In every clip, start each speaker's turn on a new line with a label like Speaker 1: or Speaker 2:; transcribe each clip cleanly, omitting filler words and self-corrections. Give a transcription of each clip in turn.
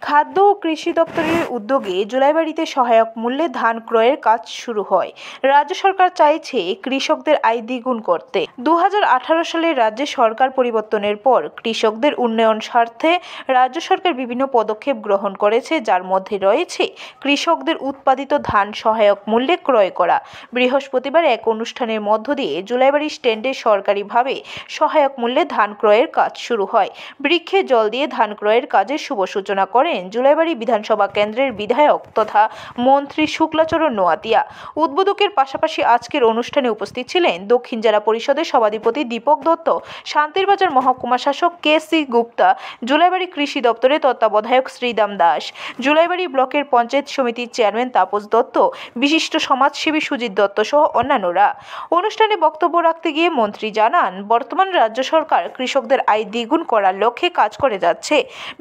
Speaker 1: খাদ্য ও কৃষি দপ্তরের উদ্যোগে জুলাইবাড়িতে সহায়ক মূল্যে ধান ক্রয়ের কাজ শুরু হয়। রাজ্য সরকার চাইছে কৃষকদের আয় দ্বিগুণ করতে। 2018 সালে রাজ্যে সরকার পরিবর্তনের পর কৃষকদের উন্নয়ন স্বার্থে রাজ্য সরকার বিভিন্ন পদক্ষেপ গ্রহণ করেছে, যার মধ্যে রয়েছে কৃষকদের উৎপাদিত ধান সহায়ক মূল্যে ক্রয় করা। বৃহস্পতিবার এক অনুষ্ঠানের মধ্য দিয়ে জুলাইবাড়ি স্ট্যান্ডে সরকারিভাবে সহায়ক মূল্যে ধান ক্রয়ের কাজ শুরু হয়। বৃক্ষে জল দিয়ে ধান ক্রয়ের কাজের শুভ সূচনা করেন জুলাইবাড়ি বিধানসভা কেন্দ্রের বিধায়ক তথা মন্ত্রী শুক্লাচরণ নোয়াতিয়া। উদ্বোধকের পাশাপাশি আজকের অনুষ্ঠানে উপস্থিত ছিলেন দক্ষিণ জেলা পরিষদের সভাধিপতি দীপক দত্ত, শান্তিরবাজার মহকুমা শাসক কে.সি. গুপ্তা, জুলাইবাড়ি কৃষি দপ্তরের তত্ত্বাবধায়ক শ্রীদাম দাস, জুলাইবাড়ি ব্লকের পঞ্চায়েত সমিতির চেয়ারম্যান তাপস দত্ত, বিশিষ্ট সমাজসেবী সুজিত দত্ত সহ অন্যান্যরা। অনুষ্ঠানে বক্তব্য রাখতে গিয়ে মন্ত্রী জানান, বর্তমান রাজ্য সরকার কৃষকদের আয় দ্বিগুণ করার লক্ষ্যে কাজ করে যাচ্ছে।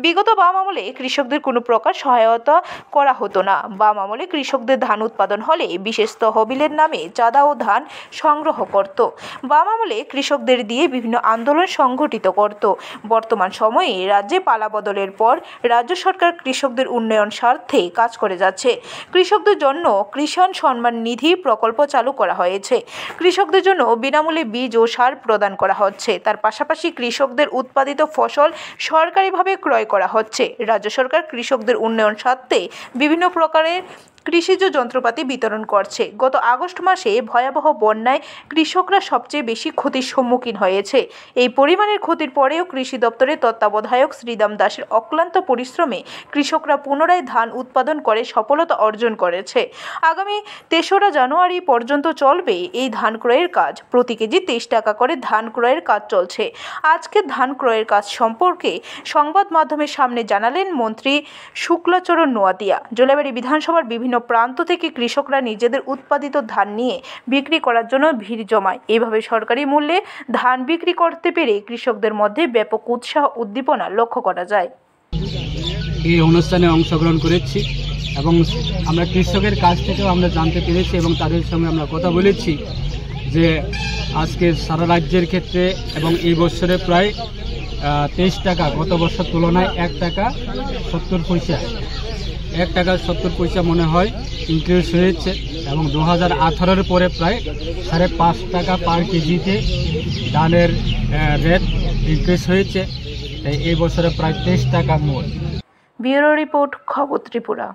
Speaker 1: বিগত বাম আমলে কৃষকদের কোনো প্রকার সহায়তা করা হতো না। বাম আমলে কৃষকদের ধান উৎপাদন হলে বিশেষ তহবিলের নামে চাঁদা ও ধান সংগ্রহ করত। বাম আমলে কৃষকদের দিয়ে বিভিন্ন আন্দোলন সংগঠিত করত। বর্তমান সময়ে রাজ্যে পালা বদলের পর রাজ্য সরকার কৃষকদের উন্নয়ন স্বার্থে কাজ করে যাচ্ছে। কৃষকদের জন্য কিষাণ সম্মান নিধি প্রকল্প চালু করা হয়েছে। কৃষকদের জন্য বিনামূল্যে বীজ ও সার প্রদান করা হচ্ছে। তার পাশাপাশি কৃষকদের উৎপাদিত ফসল সরকারিভাবে ক্রয় করা হচ্ছে। রাজ্য সরকার কৃষকদের উন্নয়ন স্বার্থে বিভিন্ন প্রকারের কৃষিজ যন্ত্রপাতি বিতরণ করছে। গত আগস্ট মাসে ভয়াবহ বন্যায় কৃষকরা সবচেয়ে বেশি ক্ষতির সম্মুখীন হয়েছে। এই পরিমাণের ক্ষতির পরেও কৃষি দপ্তরের তত্ত্বাবধায়ক শ্রীদাম দাসের অক্লান্ত পরিশ্রমে কৃষকরা পুনরায় ধান উৎপাদন করে সফলতা অর্জন করেছে। আগামী 3রা জানুয়ারি পর্যন্ত চলবে এই ধান ক্রয়ের কাজ। প্রতি কেজি 23 টাকা করে ধান ক্রয়ের কাজ চলছে। আজকে ধান ক্রয়ের কাজ সম্পর্কে সংবাদ মাধ্যমের সামনে জানালেন মন্ত্রী শুক্লাচরণ নোয়াতিয়া। জুলাইবাড়ি বিধানসভার বিভিন্ন প্রান্ত থেকে কৃষকরা নিজেদের উৎপাদিত ধান নিয়ে বিক্রি করার জন্য ভিড় জমায়। এভাবে সরকারি মূল্যে ধান বিক্রি করতে পেরে কৃষকদের মধ্যে ব্যাপক উৎসাহ উদ্দীপনা লক্ষ্য করা যায়।
Speaker 2: এই অনুষ্ঠানে অংশগ্রহণ করেছি এবং আমরা কৃষকের কাছ থেকেও আমরা জানতে পেরেছি এবং তাদের সঙ্গে আমরা কথা বলেছি যে আজকে সারা রাজ্যের ক্ষেত্রে এবং এই বছরে প্রায় 23 টাকা, গত বছর তুলনায় 1 টাকা 70 পয়সা, 1 টাকা 70 পয়সা মনে হয় ইনক্রিজ হয়েছে এবং 2018-এর পরে প্রায় 5.5 টাকা পার কেজিতে ধানের রেট ইনক্রিজ হয়েছে। এই বছরে প্রায় 23 টাকা মোট।
Speaker 1: ব্যুরো রিপোর্ট, খবর ত্রিপুরা।